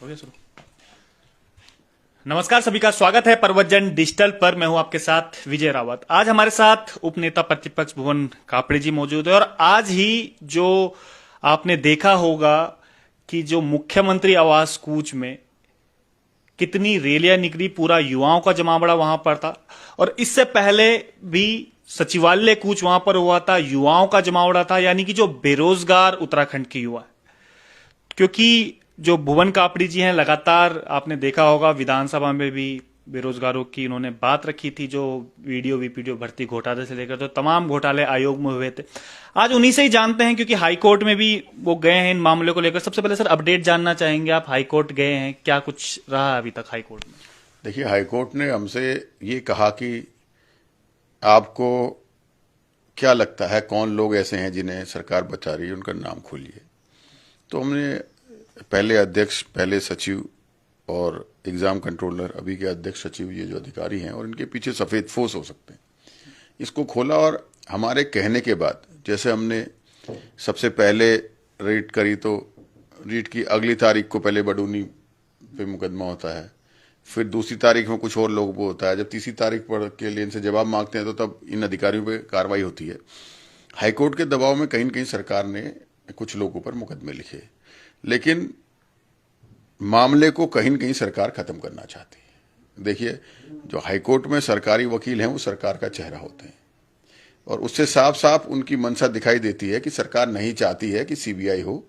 हो गया शुरू। नमस्कार, सभी का स्वागत है प्रवचन डिजिटल पर। मैं हूं आपके साथ विजय रावत। आज हमारे साथ उपनेता प्रतिपक्ष भुवन कापड़े जी मौजूद है और आज ही जो आपने देखा होगा कि जो मुख्यमंत्री आवास कूच में कितनी रैलियां निकली, पूरा युवाओं का जमावड़ा वहां पर था। और इससे पहले भी सचिवालय कूच वहां पर हुआ था, युवाओं का जमावड़ा था, यानी कि जो बेरोजगार उत्तराखंड के युवा, क्योंकि जो भुवन कापड़ी जी हैं, लगातार आपने देखा होगा विधानसभा में भी बेरोजगारों की उन्होंने बात रखी थी, जो वीडियो भर्ती घोटाले से लेकर तो तमाम घोटाले आयोग में हुए थे। आज उन्हीं से ही जानते हैं, क्योंकि हाईकोर्ट में भी वो गए हैं इन मामले को लेकर। सबसे पहले सर अपडेट जानना चाहेंगे, आप हाईकोर्ट गए हैं, क्या कुछ रहा अभी तक हाईकोर्ट में? देखिए, हाईकोर्ट ने हमसे ये कहा कि आपको क्या लगता है कौन लोग ऐसे हैं जिन्हें सरकार बचा रही है, उनका नाम खोलिए। तो हमने पहले अध्यक्ष, पहले सचिव और एग्जाम कंट्रोलर, अभी के अध्यक्ष सचिव, ये जो अधिकारी हैं और इनके पीछे सफेद फोर्स हो सकते हैं, इसको खोला। और हमारे कहने के बाद, जैसे हमने सबसे पहले रीट करी, तो रीट की अगली तारीख को पहले बडूनी पे मुकदमा होता है, फिर दूसरी तारीख में कुछ और लोगों को होता है। जब तीसरी तारीख पर के लिए इनसे जवाब मांगते हैं तो तब इन अधिकारियों पे कार्रवाई होती है। हाईकोर्ट के दबाव में कहीं न कहीं सरकार ने कुछ लोगों पर मुकदमे लिखे, लेकिन मामले को कहीं न कहीं सरकार खत्म करना चाहती है। देखिए, जो हाईकोर्ट में सरकारी वकील हैं वो सरकार का चेहरा होते हैं और उससे साफ साफ उनकी मंशा दिखाई देती है कि सरकार नहीं चाहती है कि सीबीआई हो।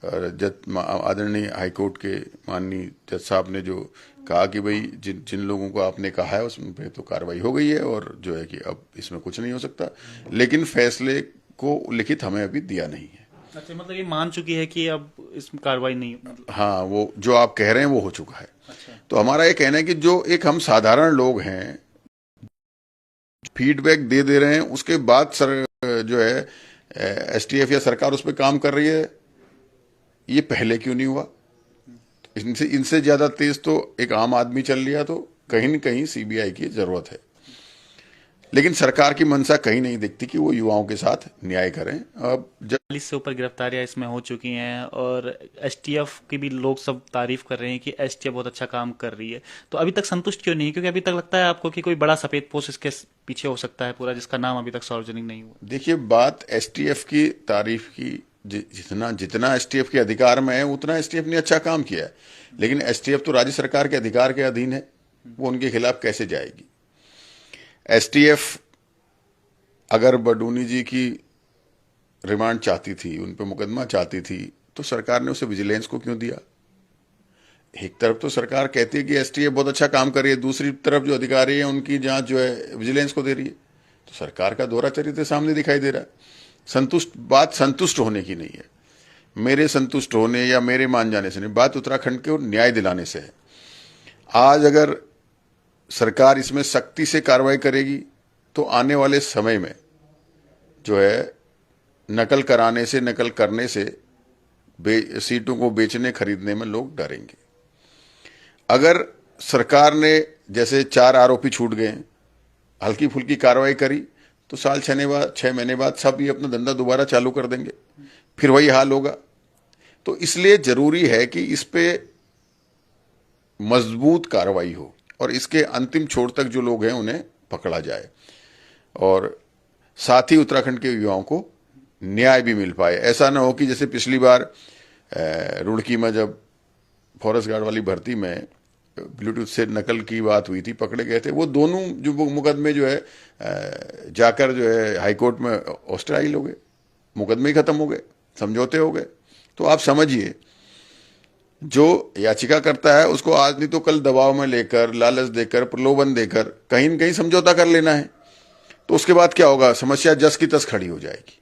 और जज आदरणीय हाईकोर्ट के माननीय जज साहब ने जो कहा कि भाई जिन जिन लोगों को आपने कहा है उसमें पे तो कार्रवाई हो गई है और जो है कि अब इसमें कुछ नहीं हो सकता, लेकिन फैसले को लिखित हमें अभी दिया नहीं है। अच्छा, मतलब ये मान चुकी है कि अब इसमें कार्रवाई नहीं, मतलब? हाँ, वो जो आप कह रहे हैं वो हो चुका है। अच्छा। तो हमारा ये कहना है कि जो एक हम साधारण लोग हैं, फीडबैक दे रहे हैं, उसके बाद सर जो है एसटीएफ या सरकार उस पर काम कर रही है, ये पहले क्यों नहीं हुआ? इनसे इनसे ज्यादा तेज तो एक आम आदमी चल लिया, तो कहीं न कहीं सीबीआई की जरूरत है। लेकिन सरकार की मंशा कहीं नहीं दिखती कि वो युवाओं के साथ न्याय करें। अब जब 40 से ऊपर गिरफ्तारियां इसमें हो चुकी हैं और एसटीएफ की भी लोग सब तारीफ कर रहे हैं कि एसटीएफ बहुत अच्छा काम कर रही है, तो अभी तक संतुष्ट क्यों नहीं? क्योंकि अभी तक लगता है आपको कि कोई बड़ा सफेद पोस्ट इसके पीछे हो सकता है पूरा, जिसका नाम अभी तक सार्वजनिक नहीं हुआ। देखिए, बात एसटीएफ की तारीफ की, जितना जितना एसटीएफ के अधिकार में है उतना एसटीएफ ने अच्छा काम किया है, लेकिन एसटीएफ तो राज्य सरकार के अधिकार के अधीन है, वो उनके खिलाफ कैसे जाएगी? एसटीएफ अगर बडूनी जी की रिमांड चाहती थी, उन पर मुकदमा चाहती थी, तो सरकार ने उसे विजिलेंस को क्यों दिया? एक तरफ तो सरकार कहती है कि एसटीएफ बहुत अच्छा काम कर रही है, दूसरी तरफ जो अधिकारी है उनकी जांच जो है विजिलेंस को दे रही है। तो सरकार का दोहरा चरित्र सामने दिखाई दे रहा है। बात संतुष्ट होने की नहीं है, मेरे संतुष्ट होने या मेरे मान जाने से नहीं, बात उत्तराखंड को न्याय दिलाने से है। आज अगर सरकार इसमें सख्ती से कार्रवाई करेगी तो आने वाले समय में जो है नकल कराने से, नकल करने से सीटों को बेचने खरीदने में लोग डरेंगे। अगर सरकार ने जैसे 4 आरोपी छूट गए, हल्की फुल्की कार्रवाई करी, तो साल 6 महीने बाद सब ये अपना धंधा दोबारा चालू कर देंगे, फिर वही हाल होगा। तो इसलिए जरूरी है कि इस पे मजबूत कार्रवाई हो और इसके अंतिम छोर तक जो लोग हैं उन्हें पकड़ा जाए और साथ ही उत्तराखंड के युवाओं को न्याय भी मिल पाए। ऐसा ना हो कि जैसे पिछली बार रुड़की में जब फॉरेस्ट गार्ड वाली भर्ती में ब्लूटूथ से नकल की बात हुई थी, पकड़े गए थे, वो दोनों जो मुकदमे जो है जाकर जो है हाईकोर्ट में ऑस्ट्राइल हो गए, मुकदमे ही खत्म हो गए, समझौते हो गए। तो आप समझिए, जो याचिका करता है उसको आज नहीं तो कल दबाव में लेकर, लालच देकर, प्रलोभन देकर कहीं न कहीं समझौता कर लेना है, तो उसके बाद क्या होगा? समस्या जस की तस खड़ी हो जाएगी,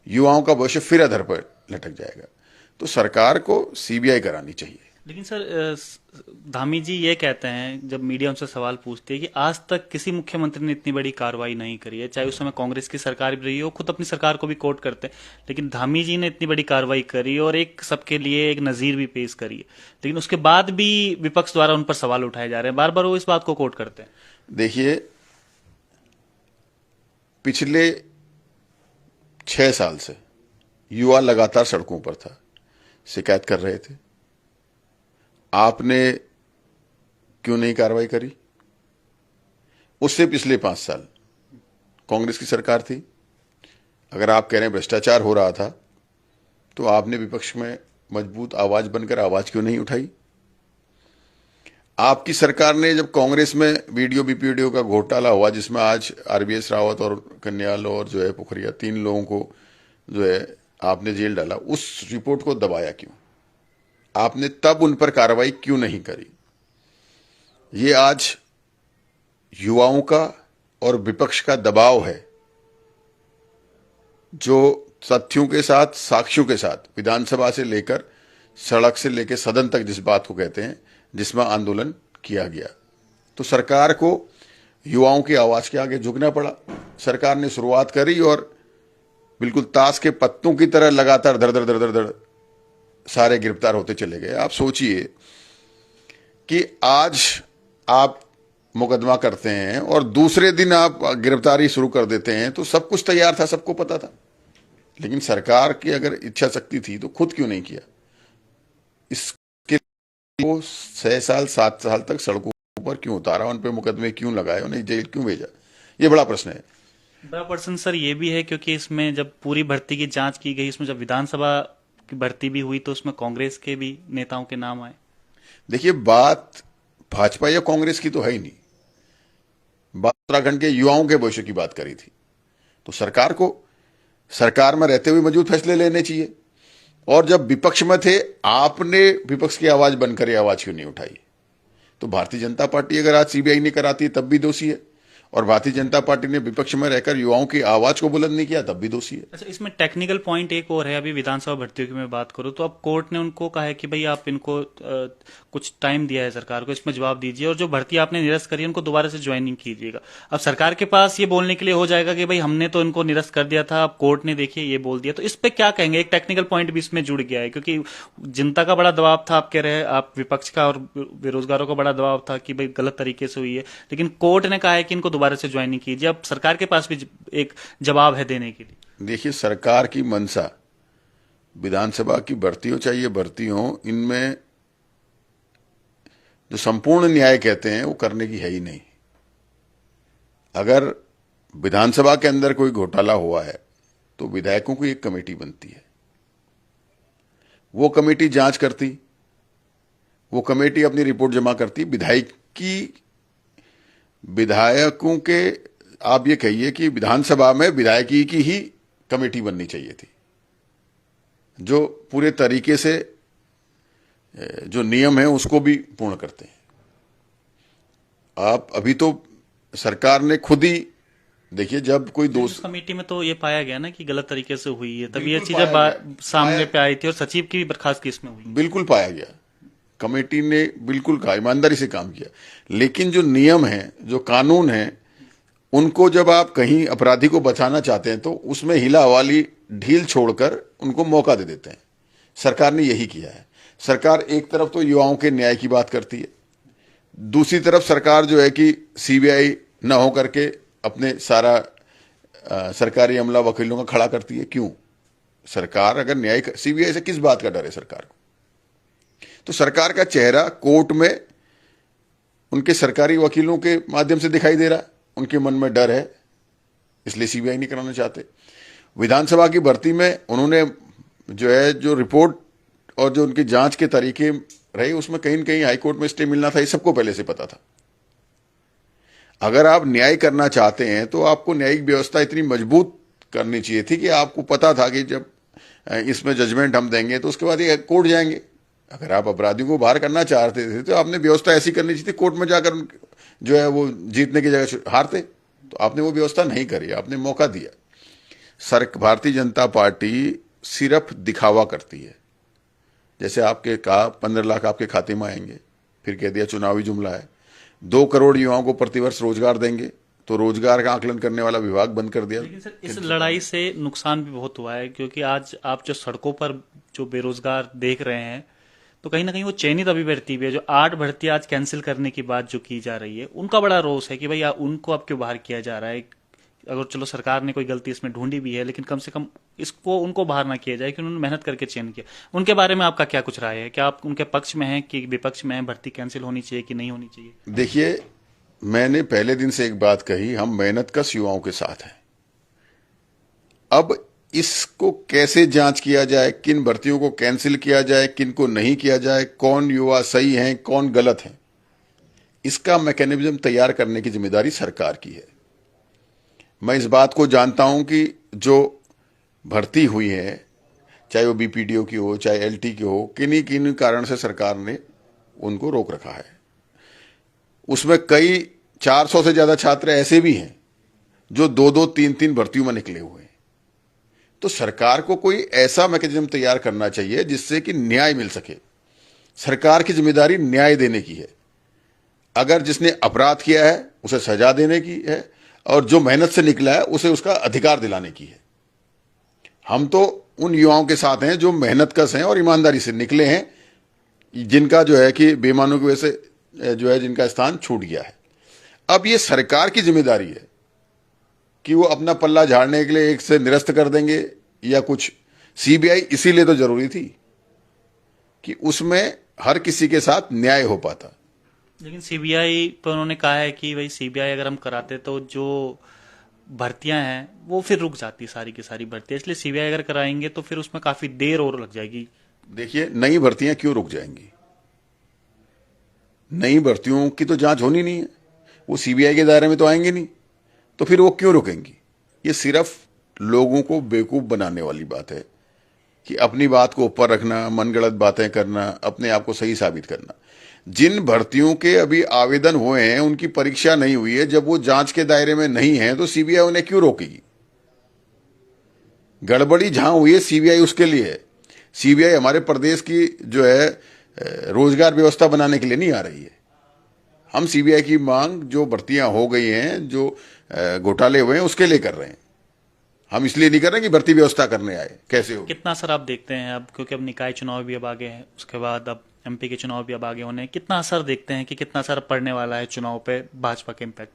युवाओं का भविष्य फिर अधर पर लटक जाएगा। तो सरकार को सीबीआई करानी चाहिए। लेकिन सर धामी जी ये कहते हैं, जब मीडिया उनसे सवाल पूछती है, कि आज तक किसी मुख्यमंत्री ने इतनी बड़ी कार्रवाई नहीं करी है, चाहे उस समय कांग्रेस की सरकार भी रही हो, खुद अपनी सरकार को भी कोट करते हैं, लेकिन धामी जी ने इतनी बड़ी कार्रवाई करी और एक सबके लिए एक नजीर भी पेश करी है, लेकिन उसके बाद भी विपक्ष द्वारा उन पर सवाल उठाए जा रहे हैं, बार बार वो इस बात को कोट करते हैं। देखिए, पिछले 6 साल से युवा लगातार सड़कों पर था, शिकायत कर रहे थे, आपने क्यों नहीं कार्रवाई करी? उससे पिछले 5 साल कांग्रेस की सरकार थी। अगर आप कह रहे हैं भ्रष्टाचार हो रहा था, तो आपने विपक्ष में मजबूत आवाज बनकर आवाज क्यों नहीं उठाई? आपकी सरकार ने जब कांग्रेस में वीडियो बीपीडीओ का घोटाला हुआ, जिसमें आज आरबीएस रावत और कन्याल और जो है पोखरिया 3 लोगों को जो है आपने जेल डाला, उस रिपोर्ट को दबाया क्यों? आपने तब उन पर कार्रवाई क्यों नहीं करी? ये आज युवाओं का और विपक्ष का दबाव है, जो तथ्यों के साथ, साक्ष्यों के साथ विधानसभा से लेकर सड़क से लेकर सदन तक जिस बात को कहते हैं, जिसमें आंदोलन किया गया, तो सरकार को युवाओं की आवाज के आगे झुकना पड़ा। सरकार ने शुरुआत करी और बिल्कुल ताश के पत्तों की तरह लगातार धड़ धड़ धड़ धड़ धड़ सारे गिरफ्तार होते चले गए। आप सोचिए कि आज आप मुकदमा करते हैं और दूसरे दिन आप गिरफ्तारी शुरू कर देते हैं, तो सब कुछ तैयार था, सबको पता था। लेकिन सरकार की अगर इच्छा शक्ति थी तो खुद क्यों नहीं किया? इसके वो 6 साल 7 साल तक सड़कों पर क्यों उतारा, उन पे मुकदमे क्यों लगाए, उन्हें जेल क्यों भेजा? ये बड़ा प्रश्न है। बड़ा प्रश्न सर ये भी है क्योंकि इसमें जब पूरी भर्ती की जांच की गई, इसमें जब विधानसभा की भर्ती भी हुई तो उसमें कांग्रेस के भी नेताओं के नाम आए। देखिए, बात भाजपा या कांग्रेस की तो है ही नहीं, बात उत्तराखंड के युवाओं के भविष्य की बात करी थी। तो सरकार को सरकार में रहते हुए मजबूत फैसले लेने चाहिए। और जब विपक्ष में थे, आपने विपक्ष की आवाज बनकर ये आवाज क्यों नहीं उठाई? तो भारतीय जनता पार्टी अगर आज सीबीआई नहीं कराती तब भी दोषी है, और भारतीय जनता पार्टी ने विपक्ष में रहकर युवाओं की आवाज को बुलंद नहीं किया तब भी दोषी है। अच्छा, इसमें टेक्निकल पॉइंट एक और है। अभी विधानसभा भर्तियों की मैं बात करूं तो अब कोर्ट ने उनको कहा है कि भाई आप इनको कुछ टाइम दिया है सरकार को, इसमें जवाब दीजिए और जो भर्ती आपने निरस्त करी है उनको दोबारा से ज्वाइनिंग कीजिएगा। अब सरकार के पास ये बोलने के लिए हो जाएगा कि भाई हमने तो इनको निरस्त कर दिया था, अब कोर्ट ने देखिए ये बोल दिया। तो इस पे क्या कहेंगे? एक टेक्निकल पॉइंट भी इसमें जुड़ गया है क्योंकि जनता का बड़ा दबाव था, आप कह रहे हैं, आप विपक्ष का और बेरोजगारों का बड़ा दबाव था कि भाई गलत तरीके से हुई है, लेकिन कोर्ट ने कहा है कि इनको दोबारा से ज्वाइनिंग कीजिए। अब सरकार के पास भी एक जवाब है देने के लिए। देखिए, सरकार की मंशा विधानसभा की भर्ती हो, चाहे भर्ती हो, इनमें जो संपूर्ण न्याय कहते हैं वो करने की है ही नहीं। अगर विधानसभा के अंदर कोई घोटाला हुआ है तो विधायकों की एक कमेटी बनती है, वो कमेटी जांच करती, वो कमेटी अपनी रिपोर्ट जमा करती। विधायकों के, आप ये कहिए कि विधानसभा में विधायकी की ही कमेटी बननी चाहिए थी, जो पूरे तरीके से जो नियम है उसको भी पूर्ण करते हैं। आप अभी तो सरकार ने खुद ही, देखिए, जब कोई दोष कमेटी में तो ये पाया गया ना कि गलत तरीके से हुई है, तब ये बिल्कुल चीजें पाया गया। सामने पे आई थी और सचिव की भी बर्खास्तगी इसमें हुई। बिल्कुल पाया गया, कमेटी ने बिल्कुल कहा, ईमानदारी से काम किया। लेकिन जो नियम है, जो कानून है, उनको जब आप कहीं अपराधी को बचाना चाहते हैं तो उसमें हिला हवाली ढील छोड़कर उनको मौका दे देते हैं। सरकार ने यही किया है। सरकार एक तरफ तो युवाओं के न्याय की बात करती है, दूसरी तरफ सरकार जो है कि सीबीआई न हो करके अपने सारा सरकारी अमला वकीलों का खड़ा करती है। क्यों? सरकार अगर न्याय, सीबीआई से किस बात का डर है सरकार को? तो सरकार का चेहरा कोर्ट में उनके सरकारी वकीलों के माध्यम से दिखाई दे रहा है। उनके मन में डर है, इसलिए सीबीआई नहीं कराना चाहते। विधानसभा की भर्ती में उन्होंने जो है, जो रिपोर्ट और जो उनकी जांच के तरीके रहे, उसमें कहीं न कहीं हाईकोर्ट में स्टे मिलना था, ये सबको पहले से पता था। अगर आप न्याय करना चाहते हैं तो आपको न्यायिक व्यवस्था इतनी मजबूत करनी चाहिए थी कि आपको पता था कि जब इसमें जजमेंट हम देंगे तो उसके बाद ये कोर्ट जाएंगे। अगर आप अपराधियों को बाहर करना चाहते थे तो आपने व्यवस्था ऐसी करनी चाहिए थी, कोर्ट में जाकर जो है वो जीतने की जगह हारते। तो आपने वो व्यवस्था नहीं करी, आपने मौका दिया। भारतीय जनता पार्टी सिर्फ दिखावा करती है। जैसे आपके कहा 15 लाख आपके खाते में आएंगे, फिर कह दिया चुनावी जुमला है। 2 करोड़ युवाओं को प्रतिवर्ष रोजगार देंगे, तो रोजगार का आकलन करने वाला विभाग बंद कर दिया। लेकिन सर, इस लड़ाई से नुकसान भी बहुत हुआ है क्योंकि आज आप जो सड़कों पर जो बेरोजगार देख रहे हैं, तो कहीं ना कहीं वो चयनित अभ्यर्थी भी है। जो 8 भर्ती आज कैंसिल करने की बात जो की जा रही है, उनका बड़ा रोष है कि भाई उनको अब क्यों बाहर किया जा रहा है। अगर चलो सरकार ने कोई गलती इसमें ढूंढी भी है, लेकिन कम से कम इसको उनको बाहर ना किया जाए कि उन्होंने मेहनत करके चयन किया। उनके बारे में आपका क्या कुछ राय है? क्या आप उनके पक्ष में हैं कि विपक्ष में हैं? भर्ती कैंसिल होनी चाहिए कि नहीं होनी चाहिए? देखिए, मैंने पहले दिन से एक बात कही, हम मेहनत कश युवाओं के साथ हैं। अब इसको कैसे जांच किया जाए, किन भर्तियों को कैंसिल किया जाए, किन को नहीं किया जाए, कौन युवा सही हैं, कौन गलत हैं, इसका मैकेनिज्म तैयार करने की जिम्मेदारी सरकार की है। मैं इस बात को जानता हूं कि जो भर्ती हुई है, चाहे वो बीपीडीओ की हो, चाहे एलटी की हो, किन्हीं किन्हीं कारण से सरकार ने उनको रोक रखा है। उसमें कई 400 से ज्यादा छात्र ऐसे भी हैं जो 2-2, 3-3 भर्तियों में निकले हुए हैं। तो सरकार को कोई ऐसा मैकेनिज्म तैयार करना चाहिए जिससे कि न्याय मिल सके। सरकार की जिम्मेदारी न्याय देने की है। अगर जिसने अपराध किया है उसे सजा देने की है, और जो मेहनत से निकला है उसे उसका अधिकार दिलाने की है। हम तो उन युवाओं के साथ हैं जो मेहनतकश हैं और ईमानदारी से निकले हैं, जिनका जो है कि बेईमानों की वजह से जो है जिनका स्थान छूट गया है। अब ये सरकार की जिम्मेदारी है कि वो अपना पल्ला झाड़ने के लिए एक से निरस्त कर देंगे या कुछ। सीबीआई इसीलिए तो जरूरी थी कि उसमें हर किसी के साथ न्याय हो पाता। लेकिन सीबीआई पर उन्होंने कहा है कि भाई सीबीआई अगर हम कराते तो जो भर्तियां हैं वो फिर रुक जाती, सारी की सारी भर्तियां, इसलिए सीबीआई अगर कराएंगे तो फिर उसमें काफी देर और लग जाएगी। देखिए, नई भर्तियां क्यों रुक जाएंगी? नई भर्तियों की तो जांच होनी नहीं है, वो सीबीआई के दायरे में तो आएंगे नहीं, तो फिर वो क्यों रुकेंगी? ये सिर्फ लोगों को बेवकूफ बनाने वाली बात है कि अपनी बात को ऊपर रखना, मनगढ़ंत बातें करना, अपने आप को सही साबित करना। जिन भर्तियों के अभी आवेदन हुए हैं उनकी परीक्षा नहीं हुई है, जब वो जांच के दायरे में नहीं है तो सीबीआई उन्हें क्यों रोकेगी? गड़बड़ी जहां हुई है सीबीआई उसके लिए है। सीबीआई हमारे प्रदेश की जो है रोजगार व्यवस्था बनाने के लिए नहीं आ रही है। हम सीबीआई की मांग जो भर्तियां हो गई हैं, जो घोटाले हुए हैं, उसके लिए कर रहे हैं। हम इसलिए नहीं कर रहे कि भर्ती व्यवस्था करने आए। कैसे हो? कितना असर आप देखते हैं अब, क्योंकि अब निकाय चुनाव भी अब आगे हैं, उसके बाद अब एमपी के चुनाव भी अब आगे होने हैं, कितना असर देखते हैं कि कितना असर पड़ने वाला है चुनाव पे भाजपा के इम्पैक्ट?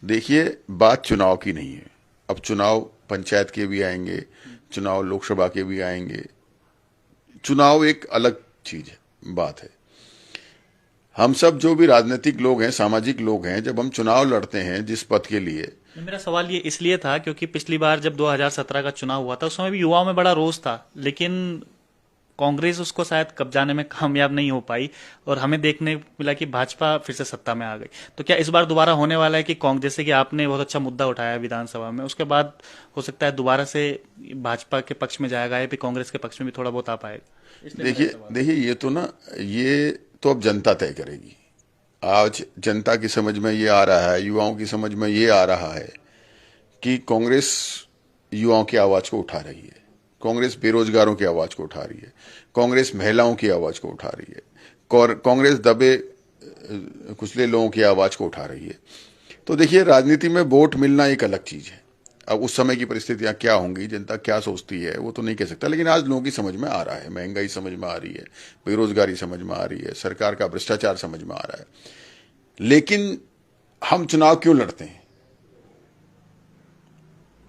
देखिए, बात चुनाव की नहीं है। अब चुनाव पंचायत के भी आएंगे, चुनाव लोकसभा के भी आएंगे। चुनाव एक अलग चीज है, बात है। हम सब जो भी राजनीतिक लोग हैं, सामाजिक लोग हैं, जब हम चुनाव लड़ते हैं जिस पद के लिए। मेरा सवाल ये इसलिए था क्योंकि पिछली बार जब 2017 का चुनाव हुआ था उस समय भी युवाओं में बड़ा रोष था, लेकिन कांग्रेस उसको शायद कब्जाने में कामयाब नहीं हो पाई और हमें देखने मिला कि भाजपा फिर से सत्ता में आ गई। तो क्या इस बार दोबारा होने वाला है कि कांग्रेस, जैसे कि आपने बहुत अच्छा मुद्दा उठाया विधानसभा में, उसके बाद हो सकता है दोबारा से भाजपा के पक्ष में जाएगा या फिर कांग्रेस के पक्ष में भी थोड़ा बहुत आ पाएगा? देखिए, ये तो अब जनता तय करेगी। आज जनता की समझ में ये आ रहा है, युवाओं की समझ में ये आ रहा है कि कांग्रेस युवाओं की आवाज को उठा रही है, कांग्रेस बेरोजगारों की आवाज को उठा रही है, कांग्रेस महिलाओं की आवाज को उठा रही है, कांग्रेस दबे कुचले लोगों की आवाज को उठा रही है। तो देखिए, राजनीति में वोट मिलना एक अलग चीज है। अब उस समय की परिस्थितियां क्या होंगी, जनता क्या सोचती है, वो तो नहीं कह सकता, लेकिन आज लोगों की समझ में आ रहा है। महंगाई समझ में आ रही है, बेरोजगारी समझ में आ रही है, सरकार का भ्रष्टाचार समझ में आ रहा है। लेकिन हम चुनाव क्यों लड़ते हैं?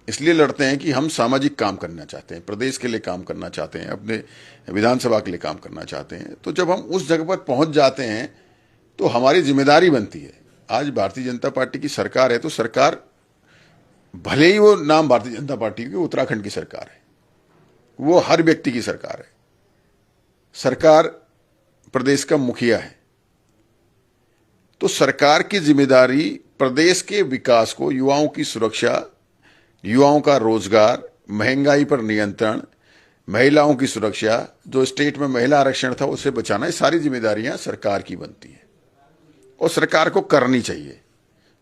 इसलिए लड़ते हैं कि हम सामाजिक काम करना चाहते हैं, प्रदेश के लिए काम करना चाहते हैं, अपने विधानसभा के लिए काम करना चाहते हैं। तो जब हम उस जगह पर पहुंच जाते हैं तो हमारी जिम्मेदारी बनती है। आज भारतीय जनता पार्टी की सरकार है, तो सरकार, भले ही वो नाम भारतीय जनता पार्टी की उत्तराखंड की सरकार है, वो हर व्यक्ति की सरकार है। सरकार प्रदेश का मुखिया है, तो सरकार की जिम्मेदारी प्रदेश के विकास को, युवाओं की सुरक्षा, युवाओं का रोजगार, महंगाई पर नियंत्रण, महिलाओं की सुरक्षा, जो स्टेट में महिला आरक्षण था उसे बचाना, ये सारी जिम्मेदारियां सरकार की बनती हैं और सरकार को करनी चाहिए,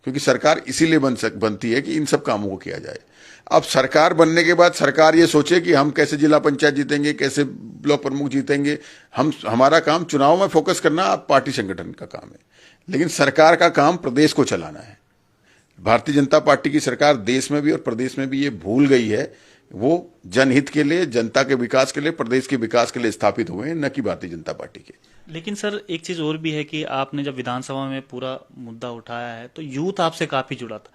क्योंकि सरकार इसीलिए बनती है कि इन सब कामों को किया जाए। अब सरकार बनने के बाद सरकार ये सोचे कि हम कैसे जिला पंचायत जीतेंगे, कैसे ब्लॉक प्रमुख जीतेंगे। हमारा काम चुनाव में फोकस करना आप पार्टी संगठन का काम है, लेकिन सरकार का काम प्रदेश को चलाना है। भारतीय जनता पार्टी की सरकार देश में भी और प्रदेश में भी ये भूल गई है, वो जनहित के लिए, जनता के विकास के लिए, प्रदेश के विकास के लिए स्थापित हुए हैं, न कि भारतीय जनता पार्टी के। लेकिन सर एक चीज और भी है कि आपने जब विधानसभा में पूरा मुद्दा उठाया है तो यूथ आपसे काफी जुड़ा था।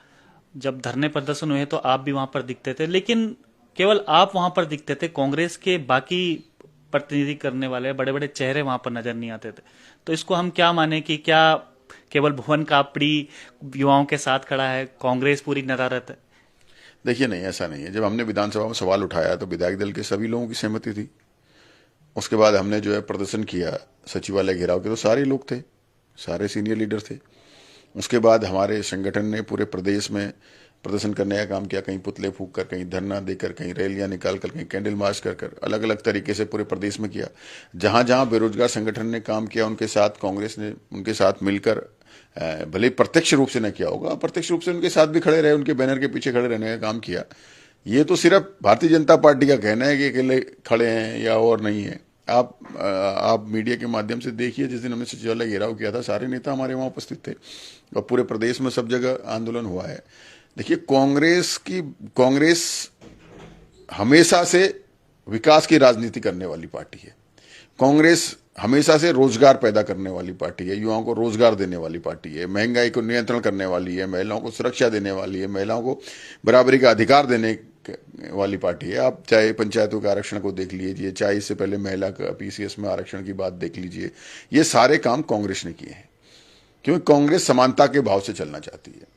जब धरने प्रदर्शन हुए तो आप भी वहां पर दिखते थे, लेकिन केवल आप वहां पर दिखते थे, कांग्रेस के बाकी प्रतिनिधि करने वाले बड़े बड़े चेहरे वहां पर नजर नहीं आते थे। तो इसको हम क्या माने कि क्या केवल भुवन कापड़ी युवाओं के साथ खड़ा है, कांग्रेस पूरी नदारत है? देखिए, नहीं, ऐसा नहीं है। जब हमने विधानसभा में सवाल उठाया तो विधायक दल के सभी लोगों की सहमति थी। उसके बाद हमने जो है प्रदर्शन किया सचिवालय घेराव के, तो सारे लोग थे, सारे सीनियर लीडर थे। उसके बाद हमारे संगठन ने पूरे प्रदेश में प्रदर्शन करने का काम किया, कहीं पुतले फूंक कर, कहीं धरना देकर, कहीं रैलियां निकाल कर, कहीं कैंडल मार्च कर कर, अलग अलग तरीके से पूरे प्रदेश में किया। जहां जहां बेरोजगार संगठन ने काम किया उनके साथ कांग्रेस ने उनके साथ मिलकर, भले प्रत्यक्ष रूप से न किया होगा, अप्रत्यक्ष रूप से उनके साथ भी खड़े रहे, उनके बैनर के पीछे खड़े रहने का काम किया। ये तो सिर्फ भारतीय जनता पार्टी का कहना है कि अकेले खड़े हैं या और नहीं है। आप मीडिया के माध्यम से देखिए, जिस दिन हमने सचिवालय घेराव किया था सारे नेता हमारे वहां उपस्थित थे और पूरे प्रदेश में सब जगह आंदोलन हुआ है। देखिए, कांग्रेस हमेशा से विकास की राजनीति करने वाली पार्टी है। कांग्रेस हमेशा से रोजगार पैदा करने वाली पार्टी है, युवाओं को रोजगार देने वाली पार्टी है, महंगाई को नियंत्रण करने वाली है, महिलाओं को सुरक्षा देने वाली है, महिलाओं को बराबरी का अधिकार देने वाली पार्टी है। आप चाहे पंचायतों के आरक्षण को देख लीजिए, चाहे इससे पहले महिला का पीसीएस में आरक्षण की बात देख लीजिए, ये सारे काम कांग्रेस ने किए हैं, क्योंकि कांग्रेस समानता के भाव से चलना चाहती है।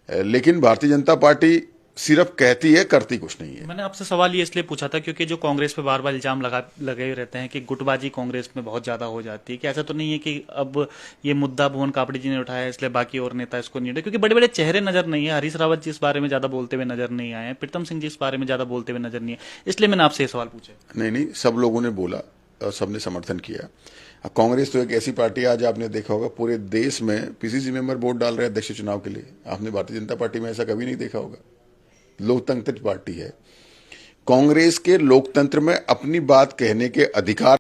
लेकिन भारतीय जनता पार्टी सिर्फ कहती है, करती कुछ नहीं है। मैंने आपसे सवाल ये इसलिए पूछा था क्योंकि जो कांग्रेस पे बार बार इल्जाम लगे हुए रहते हैं कि गुटबाजी कांग्रेस में बहुत ज्यादा हो जाती है, कि ऐसा तो नहीं है कि अब ये मुद्दा भुवन कापड़ी जी ने उठाया इसलिए बाकी और नेता इसको नहीं उठाए, क्योंकि बड़े बड़े चेहरे नजर नहीं है। हरीश रावत जी इस बारे में ज्यादा बोलते हुए नजर नहीं आए, प्रीतम सिंह जी इस बारे में ज्यादा बोलते हुए नजर नहीं है, इसलिए मैंने आपसे ये सवाल पूछा। नहीं, सब लोगों ने बोला और सबने समर्थन किया। कांग्रेस तो एक ऐसी पार्टी है, आज आपने देखा होगा पूरे देश में पीसीसी मेंबर वोट डाल रहे हैं अध्यक्ष चुनाव के लिए। आपने भारतीय जनता पार्टी में ऐसा कभी नहीं देखा होगा। लोकतंत्र पार्टी है। कांग्रेस के लोकतंत्र में अपनी बात कहने के अधिकार